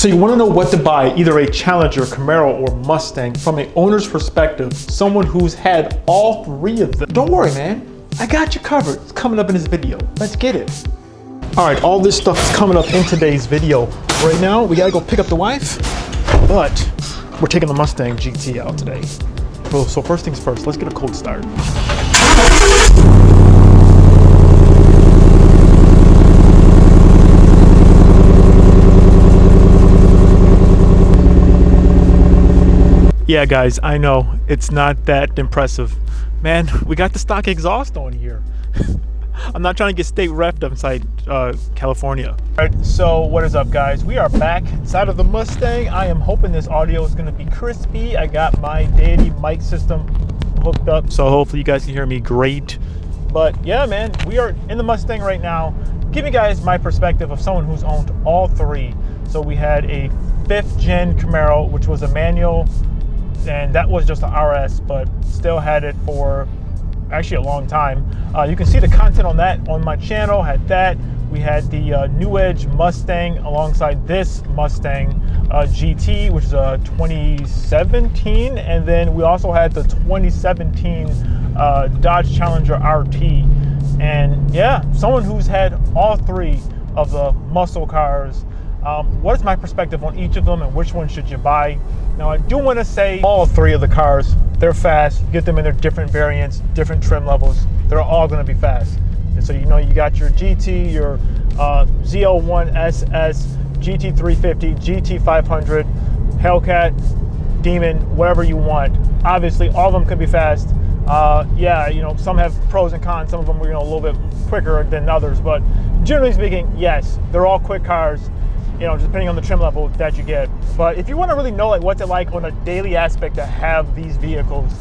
So you want to know what to buy, either a Challenger, Camaro, or Mustang from an owner's perspective, someone who's had all three of them. Don't worry, man. I got you covered. It's coming up in this video. Let's get it. All right, all this stuff is coming up in today's video. Right now, we gotta go pick up the wife, but we're taking the Mustang GT out today. So first things first, let's get a cold start. Yeah, guys, I know it's not that impressive. Man, we got the stock exhaust on here. I'm not trying to get state reffed inside California. All right, so what is up, guys? We are back inside of the Mustang. I am hoping this audio is gonna be crispy. I got my Deity mic system hooked up, so hopefully you guys can hear me great. But yeah, man, we are in the Mustang right now. Give you guys my perspective of someone who's owned all three. So we had a 5th gen Camaro, which was a manual, and that was just an RS, but still had it for actually a long time. You can see the content on that on my channel. Had that. We had the New Edge Mustang alongside this Mustang GT, which is a 2017, and then we also had the 2017 Dodge Challenger RT. And yeah, someone who's had all three of the muscle cars. What is my perspective on each of them and which one should you buy? Now, I do want to say all three of the cars, they're fast. Get them in their different variants, different trim levels. They're all going to be fast. And so, you know, you got your GT, your Z01 SS, GT350, GT500, Hellcat, Demon, whatever you want. Obviously, all of them can be fast. Yeah, you know, some have pros and cons. Some of them are, you know, a little bit quicker than others. But generally speaking, yes, they're all quick cars. You know, just depending on the trim level that you get. But if you want to really know like what's it like on a daily aspect to have these vehicles,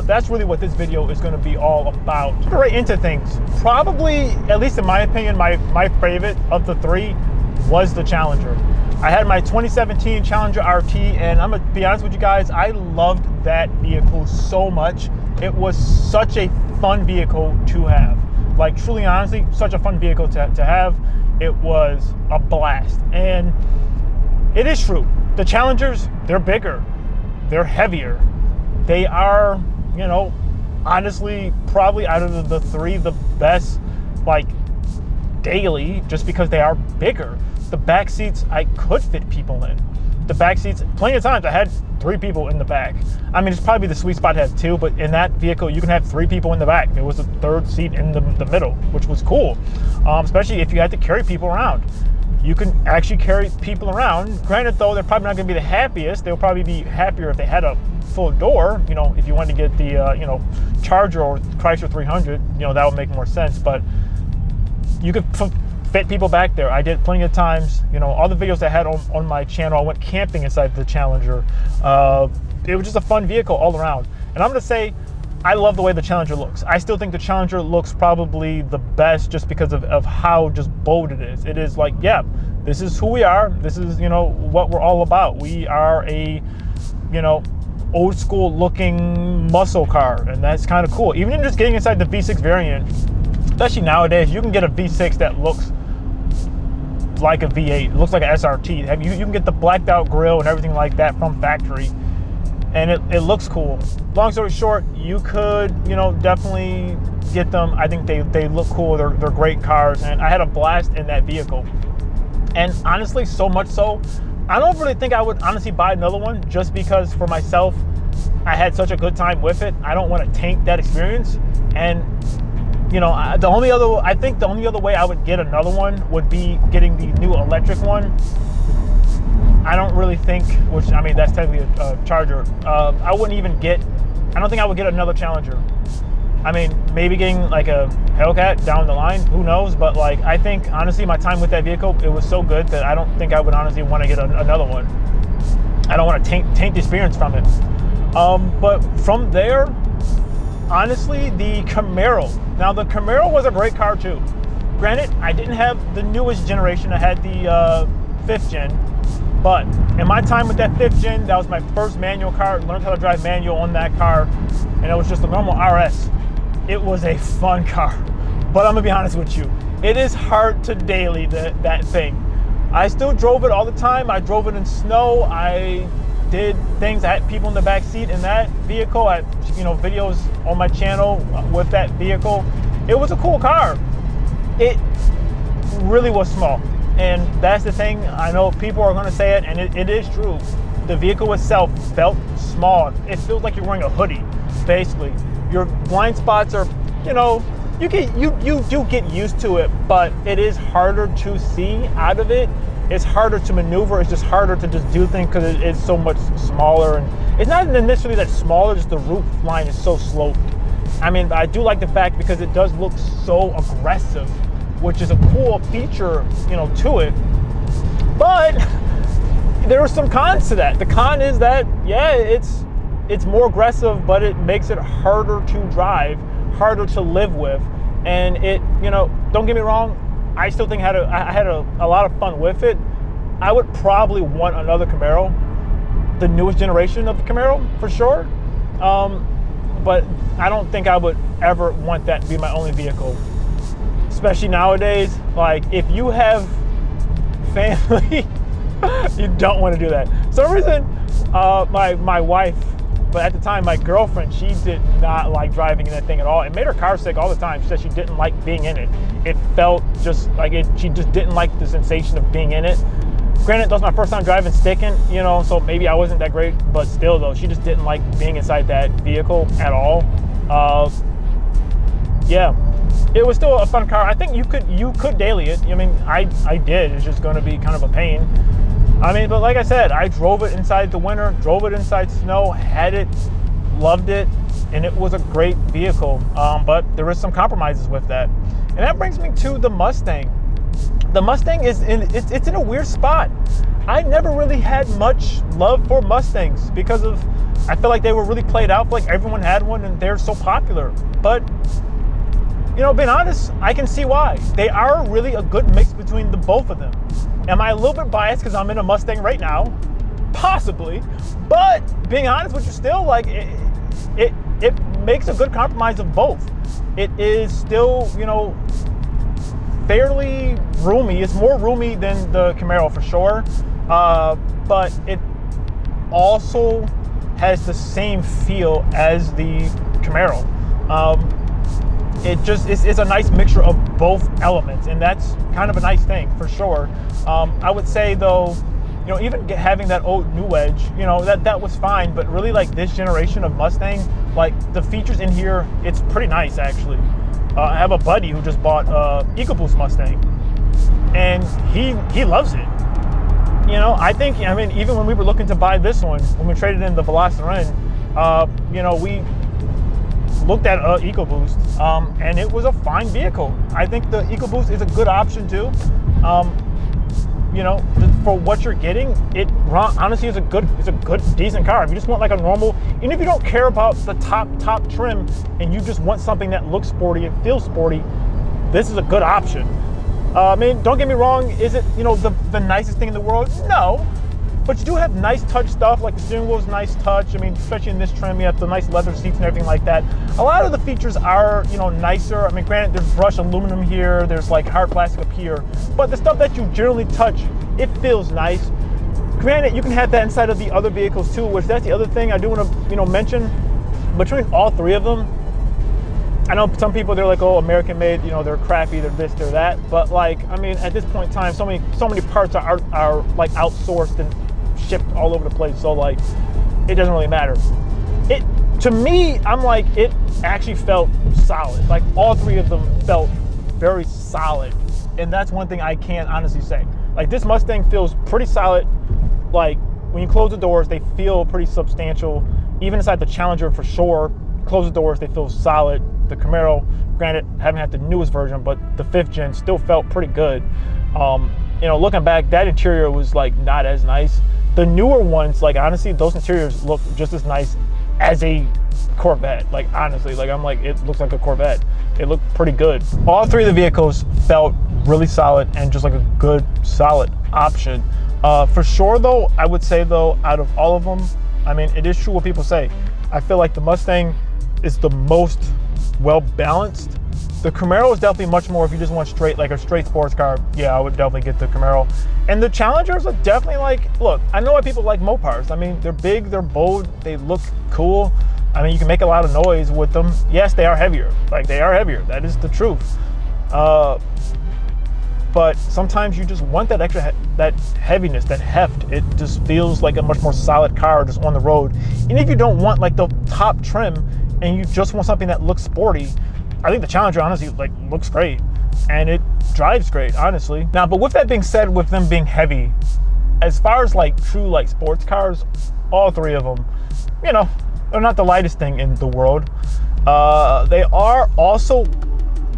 that's really what this video is going to be all about. Right into things. Probably, at least in my opinion, my favorite of the three was the Challenger. I had my 2017 Challenger RT, and I'm gonna be honest with you guys, I loved that vehicle so much. It was such a fun vehicle to have. Like, truly, honestly, such a fun vehicle to have. It was a blast. And it is true. The Challengers, they're bigger. They're heavier. They are, you know, honestly, probably out of the three, the best, like, daily, just because they are bigger. The back seats, I could fit people in. The back seats, plenty of times I had 3 people in the back. I mean, it's probably the sweet spot to have 2, but in that vehicle, you can have 3 people in the back. There was a 3rd seat in the middle, which was cool, especially if you had to carry people around. You can actually carry people around. Granted, though, they're probably not going to be the happiest. They'll probably be happier if they had a full door. You know, if you wanted to get the, you know, Charger or Chrysler 300, you know, that would make more sense. But you could fit people back there. I did plenty of times. You know, all the videos I had on my channel, I went camping inside the Challenger. It was just a fun vehicle all around. And I'm gonna say, I love the way the Challenger looks. I still think the Challenger looks probably the best just because of how just bold it is. It is like, yeah, this is who we are. This is, you know, what we're all about. We are a, you know, old school looking muscle car, and that's kind of cool. Even just getting inside the V6 variant, especially nowadays, you can get a V6 that looks like a V8. It looks like an SRT. You can get the blacked out grille and everything like that from factory, and it looks cool. Long story short, you could, you know, definitely get them. I think they look cool. They're great cars, and I had a blast in that vehicle. And honestly, so much so, I don't really think I would honestly buy another one, just because for myself, I had such a good time with it. I don't want to taint that experience. And you know, I think the only other way I would get another one would be getting the new electric one. I don't really think, which, I mean, that's technically a Charger. I don't think I would get another Challenger. I mean, maybe getting like a Hellcat down the line, who knows? But like, I think, honestly, my time with that vehicle, it was so good that I don't think I would honestly want to get another one. I don't want to taint the experience from it. But from there, honestly, the Camaro. Now, the Camaro was a great car too. Granted, I didn't have the newest generation. I had the 5th gen. But in my time with that 5th gen, that was my first manual car. Learned how to drive manual on that car. And it was just a normal RS. It was a fun car. But I'm going to be honest with you. It is hard to daily that thing. I still drove it all the time. I drove it in snow. I did things. I had people in the back seat in that vehicle. I had, videos on my channel with that vehicle. It was a cool car. It really was small. And that's the thing. I know people are going to say it, and it is true. The vehicle itself felt small. It feels like you're wearing a hoodie, basically. Your blind spots are, you do get used to it, but it is harder to see out of it. It's harder to maneuver. It's just harder to just do things because it's so much smaller. And it's not necessarily that smaller, just the roof line is so sloped. I mean, I do like the fact because it does look so aggressive, which is a cool feature, to it. But there are some cons to that. The con is that, yeah, it's more aggressive, but it makes it harder to drive, harder to live with. And it, don't get me wrong, I still think I had a lot of fun with it. I would probably want another Camaro, the newest generation of the Camaro, for sure. But I don't think I would ever want that to be my only vehicle. Especially nowadays, like if you have family, you don't want to do that. For some reason, my wife, but at the time my girlfriend, she did not like driving in that thing at all. It made her car sick all the time. She said she didn't like being in it. It felt just like it. She just didn't like the sensation of being in it. Granted, that was my first time driving sticking, so maybe I wasn't that great, but still though, she just didn't like being inside that vehicle at all. Yeah. It was still a fun car. I think you could daily it. I mean, I did. It's just going to be kind of a pain. I mean, but like I said, I drove it inside the winter, drove it inside snow, had it, loved it, and it was a great vehicle. But there is some compromises with that, and that brings me to the Mustang. The Mustang it's in a weird spot. I never really had much love for Mustangs because I feel like they were really played out. Like everyone had one, and they're so popular, but. Being honest, I can see why. They are really a good mix between the both of them. Am I a little bit biased because I'm in a Mustang right now? Possibly. But being honest with you, still, like, it makes a good compromise of both. It is still, fairly roomy. It's more roomy than the Camaro for sure. But it also has the same feel as the Camaro. It's a nice mixture of both elements, and that's kind of a nice thing for sure. I would say though, even having that old new edge, that was fine, but really like this generation of Mustang, like the features in here, it's pretty nice actually. I have a buddy who just bought Ecoboost Mustang, and he loves it. I mean, even when we were looking to buy this one, when we traded in the Velociraptor, we looked at Ecoboost, and it was a fine vehicle. I think the Ecoboost is a good option too. For what you're getting, it honestly is a good, decent car. If you just want like a normal, even if you don't care about the top trim, and you just want something that looks sporty and feels sporty, this is a good option. I mean, don't get me wrong. Is it the nicest thing in the world? No. But you do have nice touch stuff, like the steering wheel is nice touch. I mean, especially in this trim, you have the nice leather seats and everything like that. A lot of the features are, nicer. I mean, granted, there's brushed aluminum here, there's like hard plastic up here, but the stuff that you generally touch, it feels nice. Granted, you can have that inside of the other vehicles too, which that's the other thing I do want to, mention. Between all three of them, I know some people, they're like, oh, American made, they're crappy, they're this, they're that. But like, I mean, at this point in time, so many parts are like outsourced and shipped all over the place, so like it doesn't really matter. To me, I'm like, it actually felt solid. Like all three of them felt very solid, and that's one thing I can honestly say. Like this Mustang feels pretty solid. Like when you close the doors, they feel pretty substantial. Even inside the Challenger for sure, close the doors, they feel solid. The Camaro, granted, haven't had the newest version, but the 5th gen still felt pretty good. Looking back, that interior was like not as nice. The newer ones, like honestly, those interiors look just as nice as a Corvette. Like honestly, like I'm like, it looks like a Corvette. It looked pretty good. All three of the vehicles felt really solid and just like a good, solid option. For sure though, I would say though, out of all of them, I mean, it is true what people say. I feel like the Mustang is the most well-balanced The Camaro is definitely much more, if you just want straight, like a straight sports car, yeah, I would definitely get the Camaro. And the Challengers are definitely like, look, I know why people like Mopars. I mean, they're big, they're bold, they look cool. I mean, you can make a lot of noise with them. Yes, they are heavier. Like, they are heavier. That is the truth. But sometimes you just want that extra, that heaviness, that heft. It just feels like a much more solid car just on the road. And if you don't want like the top trim and you just want something that looks sporty, I think the Challenger honestly like looks great and it drives great, honestly. Now, but with that being said, with them being heavy, as far as like true like sports cars, all three of them, you know, they're not the lightest thing in the world. They are also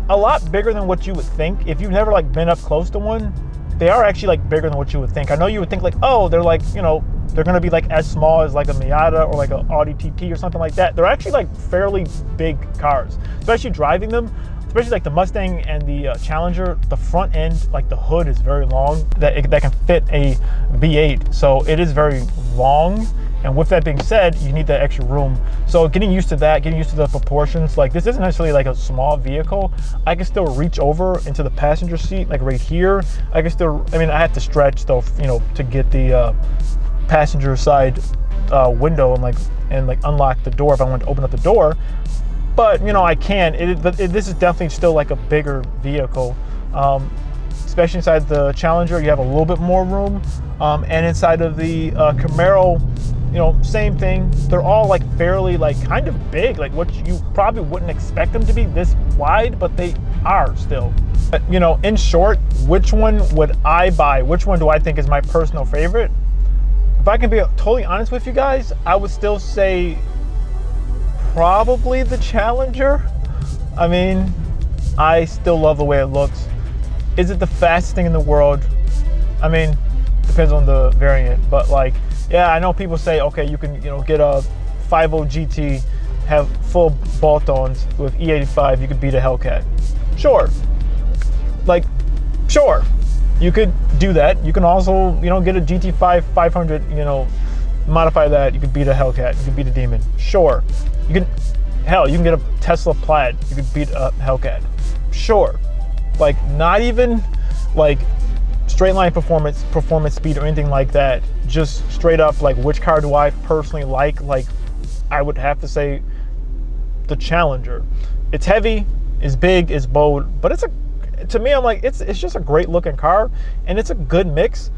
a lot bigger than what you would think. If you've never like been up close to one, they are actually like bigger than what you would think. I know you would think like, oh, they're like, you know, they're gonna be like as small as like a Miata or like an Audi TT or something like that. They're actually like fairly big cars, especially driving them. Especially like the Mustang and the Challenger, the front end, like the hood is very long, that can fit a V8. So it is very long. And with that being said, you need that extra room. So getting used to that, getting used to the proportions, like this isn't necessarily like a small vehicle. I can still reach over into the passenger seat, like right here. I can still, I mean, I have to stretch though, you know, to get the passenger side window and like unlock the door if I want to open up the door. But you know, I can. This is definitely still like a bigger vehicle, especially inside the Challenger. You have a little bit more room, and inside of the Camaro, you know, same thing. They're all like fairly like kind of big, like what you probably wouldn't expect them to be this wide, but they are still. But, you know, in short, which one would I buy? Which one do I think is my personal favorite? If I can be totally honest with you guys, I would still say probably the Challenger. I mean, I still love the way it looks. Is it the fastest thing in the world? I mean, depends on the variant, but like, yeah, I know people say, okay, you can, you know, get a 5.0 GT, have full bolt-ons with E85, you could beat a Hellcat. Sure. Like, sure. You could do that. You can also, you know, get a GT5 500, you know, modify that. You could beat a Hellcat. You could beat a Demon. Sure. You can, hell, you can get a Tesla Plaid. You could beat a Hellcat. Sure. Like, not even like straight line performance speed or anything like that. Just straight up, like, which car do I personally like? Like, I would have to say the Challenger. It's heavy, it's big, it's bold, but it's to me, I'm like, it's just a great looking car, and it's a good mix.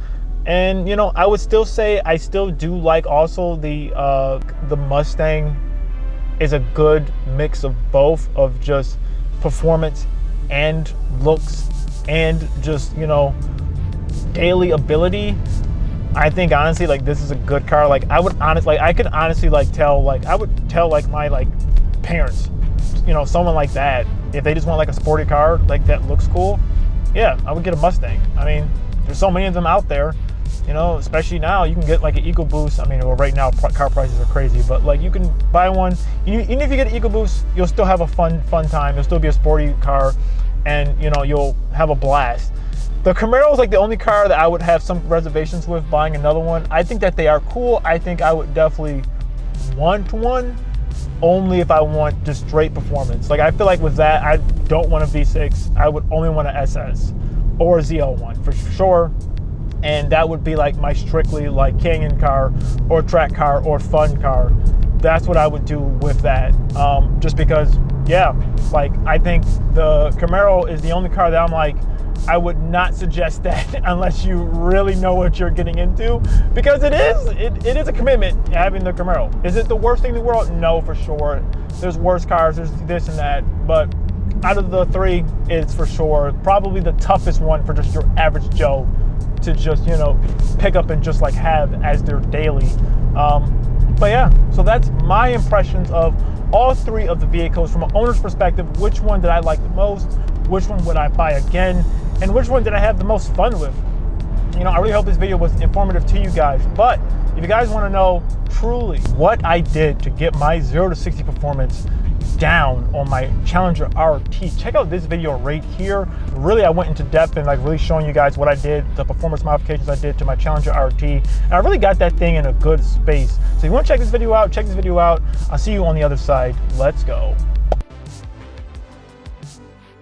And you know, I would still say I still do like also the Mustang is a good mix of both, of just performance and looks and just, you know, daily ability. I think honestly, like, this is a good car. Like, I would honestly, like, I could honestly like tell, like, I would tell like my like parents, you know, someone like that, if they just want like a sporty car like that looks cool, yeah, I would get a Mustang. I mean, there's so many of them out there, you know, especially now you can get like an Ecoboost. I mean, well, right now car prices are crazy, but like you can buy one. Even if you get an Ecoboost, you'll still have a fun time. It'll still be a sporty car, and you know, you'll have a blast. The Camaro is like the only car that I would have some reservations with buying another one. I think that they are cool. I think I would definitely want one, only if I want just straight performance. Like, I feel like with that, I don't want a V6. I would only want an SS or a ZL1 for sure. And that would be like my strictly like canyon car or track car or fun car. That's what I would do with that. Just because, yeah, like, I think the Camaro is the only car that I'm like, I would not suggest that unless you really know what you're getting into, because it is a commitment having the Camaro. Is it the worst thing in the world? No, for sure. There's worse cars, there's this and that, but out of the three, it's for sure probably the toughest one for just your average Joe to just, you know, pick up and just like have as their daily. But yeah, so that's my impressions of all three of the vehicles from an owner's perspective. Which one did I like the most? Which one would I buy again? And which one did I have the most fun with? You know, I really hope this video was informative to you guys. But if you guys want to know truly what I did to get my 0 to 60 performance down on my Challenger RT, check out this video right here. Really, I went into depth and like really showing you guys what I did, the performance modifications I did to my Challenger RT, and I really got that thing in a good space. So if you want to check this video out, check this video out. I'll see you on the other side. Let's go.